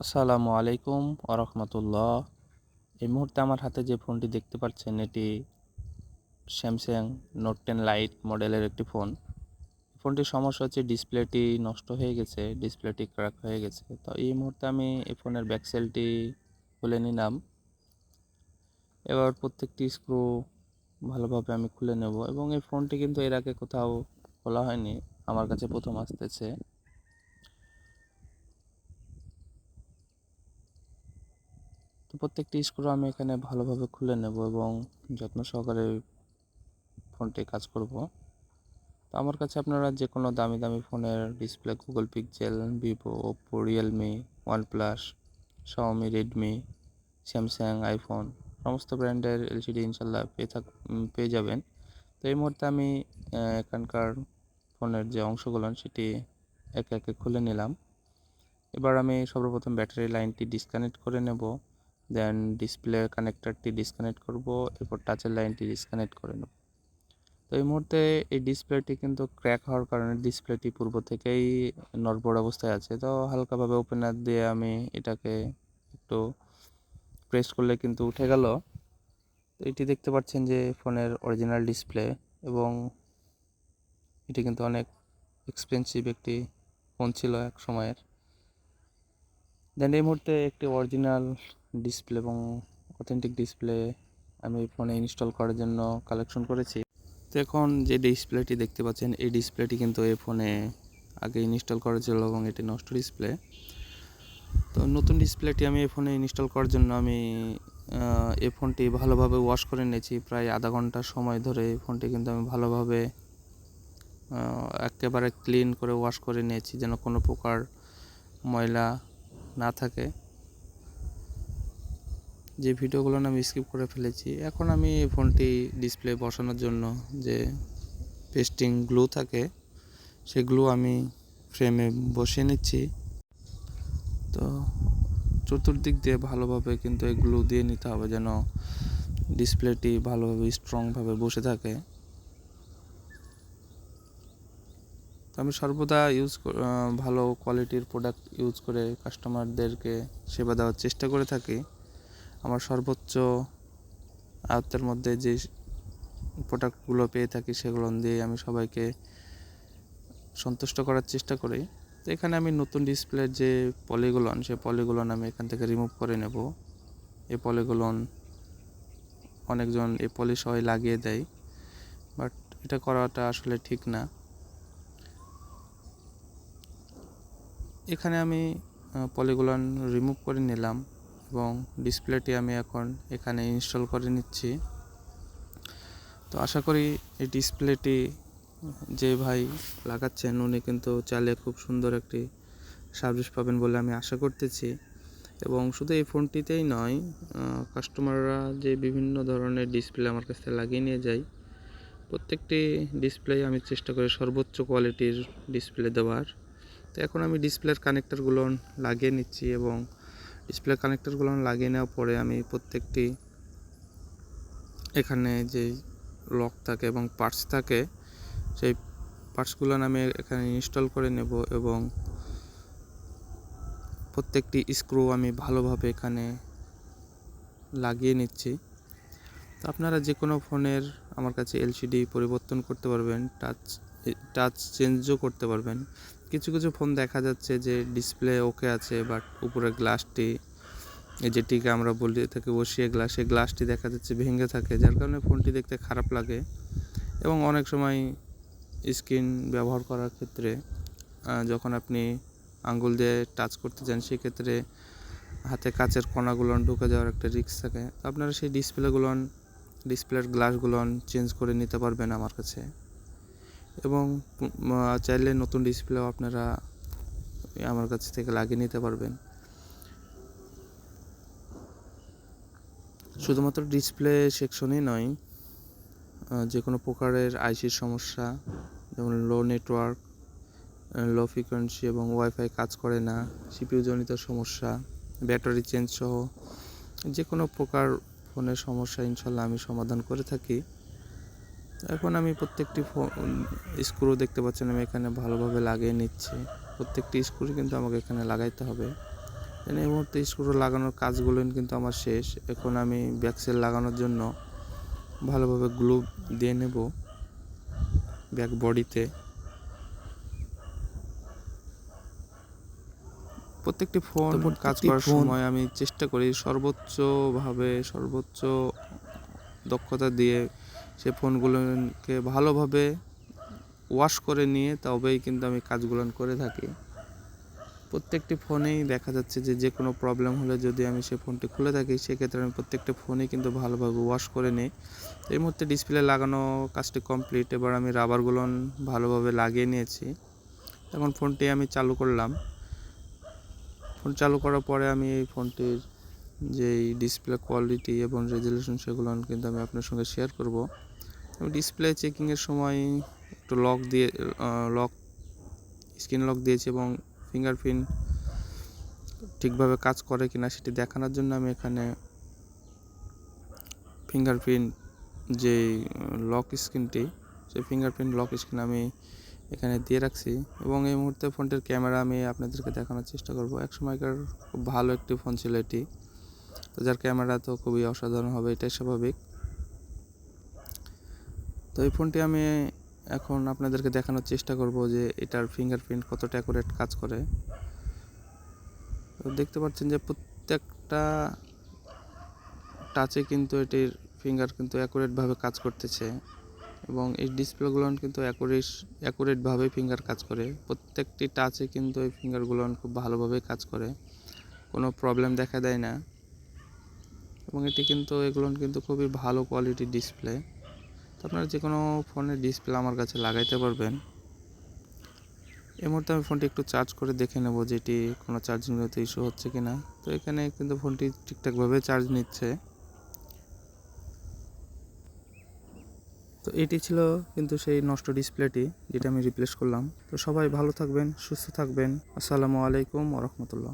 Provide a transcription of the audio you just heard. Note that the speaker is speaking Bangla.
আসসালামু আলাইকুম আরহামতুল্লাহ। এই মুহূর্তে আমার হাতে যে ফোনটি দেখতে পাচ্ছেন এটি স্যামসাং নোট 10 লাইট মডেলের একটি ফোন। ফোনটির সমস্যা হচ্ছে ডিসপ্লেটি নষ্ট হয়ে গেছে, ডিসপ্লেটি ক্র্যাক হয়ে গেছে। তো এই মুহূর্তে আমি এই ফোনের ব্যাকসেলটি খুলে নিলাম। এবার প্রত্যেকটি স্ক্রু ভালোভাবে আমি খুলে নেব এবং এই ফোনটি কিন্তু এর আগে কোথাও খোলা হয়নি, আমার কাছে প্রথম আসতেছে। তো প্রত্যেকটি স্ক্রু আমি এখানে ভালোভাবে খুলে নেব এবং যত্ন সহকারে ফোনটি কাজ করব। তো আমার কাছে আপনারা যে কোনো দামি দামি ফোনের display Google pixel, Vivo, Oppo, Realme, OnePlus, Xiaomi, Redmi, Samsung, iPhone সমস্ত ব্র্যান্ডের এলসিডি ইনশাল্লাহ পেয়ে যাবেন। তো এই মুহূর্তে আমি এখানকার ফোনের যে অংশগুলো সেটি একে একে খুলে নিলাম। এবার আমি সর্বপ্রথম ব্যাটারি লাইনটি ডিসকানেক্ট করে নেব, দেন ডিসপ্লে কানেক্টরটি ডিসকানেক্ট করব, এরপর টাচের লাইনটি ডিসকানেক্ট করে নেব। তো এই মুহূর্তে এই ডিসপ্লেটি কিন্তু ক্র্যাক হওয়ার কারণে ডিসপ্লেটি পূর্ব থেকেই নড়বড় অবস্থায় আছে। তো হালকাভাবে ওপেনার দিয়ে আমি এটাকে একটু প্রেস করলে কিন্তু উঠে গেল। তো এটি দেখতে পাচ্ছেন যে ফোনের অরিজিনাল ডিসপ্লে এবং এটি কিন্তু অনেক এক্সপেন্সিভ একটি ফোন ছিল এক সময়ের। দেন এই মুহূর্তে একটি অরিজিনাল ডিসপ্লে এবং অথেন্টিক ডিসপ্লে আমি ফোনে ইনস্টল করার জন্য কালেকশন করেছি। তো এখন যে ডিসপ্লেটি দেখতে পাচ্ছেন এই ডিসপ্লেটি কিন্তু এই ফোনে আগে ইনস্টল করা ছিল এবং এটি নষ্ট ডিসপ্লে। তো নতুন ডিসপ্লেটি আমি এই ফোনে ইনস্টল করার জন্য আমি এই ফোনটি ভালোভাবে ওয়াশ করে নিয়েছি। প্রায় আধা ঘন্টা সময় ধরে এই ফোনটি কিন্তু আমি ভালোভাবে একেবারে ক্লিন করে ওয়াশ করে নিয়েছি যেন কোনো প্রকার ময়লা না থাকে। যে ভিডিওগুলো আমি স্কিপ করে ফেলেছি। এখন আমি এই ফোনটি ডিসপ্লে বসানোর জন্য যে পেস্টিং গ্লু থাকে সেগুলো আমি ফ্রেমে বসিয়ে নিচ্ছি। তো চতুর্দিক দিয়ে ভালোভাবে কিন্তু এই গ্লু দিয়ে নিতে হবে যেন ডিসপ্লেটি ভালোভাবে স্ট্রংভাবে বসে থাকে। তো আমি সর্বদা ভালো কোয়ালিটির প্রোডাক্ট ইউজ করে কাস্টমারদেরকে সেবা দেওয়ার চেষ্টা করে থাকি। আমার সর্বোচ্চ আয়ত্তের মধ্যে যে প্রোডাক্টগুলো পেয়ে থাকি সেগুলো দিয়ে আমি সবাইকে সন্তুষ্ট করার চেষ্টা করি। তো এখানে আমি নতুন ডিসপ্লের যে পলিগুলন সেই পলিগুলন আমি এখান থেকে রিমুভ করে নেব। এই পলিগুলন অনেকজন এই পলি সহ লাগিয়ে দেয়, বাট এটা করাটা আসলে ঠিক না। এখানে আমি পলিগুলন রিমুভ করে নিলাম এবং ডিসপ্লেটি আমি এখন এখানে ইনস্টল করে নিচ্ছি। তো আশা করি এই ডিসপ্লেটি যে ভাই লাগাচ্ছেন উনি কিন্তু চাইলে খুব সুন্দর একটি সার্ভিস পাবেন বলে আমি আশা করতেছি। এবং শুধু এই ফোনটিতেই নয়, কাস্টমাররা যে বিভিন্ন ধরনের ডিসপ্লে আমার কাছ থেকে লাগিয়ে নিয়ে যায়, প্রত্যেকটি ডিসপ্লে আমি চেষ্টা করি সর্বোচ্চ কোয়ালিটির ডিসপ্লে দেওয়ার। তো এখন আমি ডিসপ্লের কানেক্টরগুলো লাগিয়ে নিচ্ছি এবং ডিসপ্লে কানেক্টরগুলো লাগিয়ে নেওয়ার পরে আমি প্রত্যেকটি এখানে যে লক থাকে এবং পার্টস থাকে সেই পার্টসগুলো আমি এখানে ইনস্টল করে নেব এবং প্রত্যেকটি স্ক্রু আমি ভালোভাবে এখানে লাগিয়ে নিচ্ছি। তো আপনারা যে কোনো ফোনের আমার কাছে এলসিডি পরিবর্তন করতে পারবেন, টাচ চেঞ্জও করতে পারবেন। কিছু কিছু ফোন দেখা যাচ্ছে যে ডিসপ্লে ওকে আছে বাট উপরে গ্লাসটি যেটিকে আমরা বলি থাকি বসিয়ে গ্লাস, সেই গ্লাসটি দেখা যাচ্ছে ভেঙে থাকে, যার কারণে ফোনটি দেখতে খারাপ লাগে। এবং অনেক সময় স্ক্রিন ব্যবহার করার ক্ষেত্রে যখন আপনি আঙ্গুল দিয়ে টাচ করতে চান সেক্ষেত্রে হাতে কাচের কণাগুলো ঢুকে যাওয়ার একটা রিস্ক থাকে। আপনারা সেই ডিসপ্লের গ্লাসগুলো চেঞ্জ করে নিতে পারবেন আমার কাছে এবং চাইলে নতুন ডিসপ্লেও আপনারা আমার কাছ থেকে লাগিয়ে নিতে পারবেন। শুধুমাত্র ডিসপ্লে সেকশনেই নয়, যে কোনো প্রকারের আইসির সমস্যা যেমন লো নেটওয়ার্ক, লো ফ্রিকোয়েন্সি এবং ওয়াইফাই কাজ করে না, সিপিইউ জনিত সমস্যা, ব্যাটারি চেঞ্জ সহ যে কোনো প্রকার ফোনের সমস্যা ইনশাল্লাহ আমি সমাধান করে থাকি। এখন আমি প্রত্যেকটি স্ক্রু দেখতে পাচ্ছেন আমি এখানে ভালোভাবে লাগিয়ে নিচ্ছি। প্রত্যেকটি স্ক্রু কিন্তু আমাকে এখানে লাগাইতে হবে। এই মুহূর্তে স্ক্রু লাগানোর কাজগুলো কিন্তু আমার শেষ। এখন আমি ব্যাকসেল লাগানোর জন্য ভালোভাবে গ্লু দিয়ে নেব ব্যাক বডিতে। প্রত্যেকটি ফোন কাজ করার সময় আমি চেষ্টা করি সর্বোচ্চ দক্ষতা দিয়ে সে ফোনগুলোকে ভালোভাবে ওয়াশ করে নিয়ে তবেই কিন্তু আমি কাজগুলো করে থাকি। প্রত্যেকটি ফোনেই দেখা যাচ্ছে যে কোনো প্রবলেম হলে যদি আমি সে ফোনটি খুলে থাকি, সেক্ষেত্রে আমি প্রত্যেকটা ফোনেই কিন্তু ভালোভাবে ওয়াশ করে নিই। এই মুহূর্তে ডিসপ্লে লাগানো কাজটি কমপ্লিট। এবার আমি রাবারগুলো ভালোভাবে লাগিয়ে নিয়েছি। এখন ফোনটি আমি চালু করলাম। ফোন চালু করার পরে আমি এই ফোনটির যেই ডিসপ্লে কোয়ালিটি এবং রেজুলেশন সেগুলো কিন্তু আমি আপনার সঙ্গে শেয়ার করব। আমি ডিসপ্লে চেকিংয়ের সময় একটু স্ক্রিন লক দিয়েছি এবং ফিঙ্গারপ্রিন্ট ঠিকভাবে কাজ করে কিনা সেটি দেখানোর জন্য আমি এখানে ফিঙ্গারপ্রিন্ট যে লক স্ক্রিনটি, সেই ফিঙ্গারপ্রিন্ট লক স্ক্রিন আমি এখানে দিয়ে রাখছি। এবং এই মুহূর্তে ফোনটির ক্যামেরা আমি আপনাদেরকে দেখানোর চেষ্টা করব। একসময়কার খুব ভালো একটি ফোন ছিল এটি, তো যার ক্যামেরা তো খুবই অসাধারণ হবে, এটাই স্বাভাবিক। তো এই ফোনটি আমি এখন আপনাদেরকে দেখানোর চেষ্টা করব যে এটার ফিঙ্গারপ্রিন্ট কতটা অ্যাকুরেট কাজ করে। তো দেখতে পাচ্ছেন যে প্রত্যেকটা টাচে কিন্তু এটির ফিঙ্গার কিন্তু অ্যাকুরেটভাবে কাজ করতেছে এবং এই ডিসপ্লেগুলো কিন্তু অ্যাকুরেটভাবে ফিঙ্গার কাজ করে। প্রত্যেকটি টাচে কিন্তু এই ফিঙ্গারগুলো খুব ভালোভাবে কাজ করে, কোনো প্রবলেম দেখা দেয় না। এবং এগুলো কিন্তু খুবই ভালো কোয়ালিটির ডিসপ্লে। তো আপনারা যে কোনো ফোনের ডিসপ্লে আমার কাছে লাগাইতে পারবেন। এই মুহূর্তে আমি ফোনটি একটু চার্জ করে দেখে নেব যে এটি কোনো চার্জিংতে ইস্যু হচ্ছে কি না। তো এখানে কিন্তু ফোনটি ঠিকঠাকভাবে চার্জ নিচ্ছে। তো এটি ছিল কিন্তু সেই নষ্ট ডিসপ্লেটি যেটা আমি রিপ্লেস করলাম। তো সবাই ভালো থাকবেন, সুস্থ থাকবেন। আসসালামু আলাইকুম ওয়া রাহমাতুল্লাহ।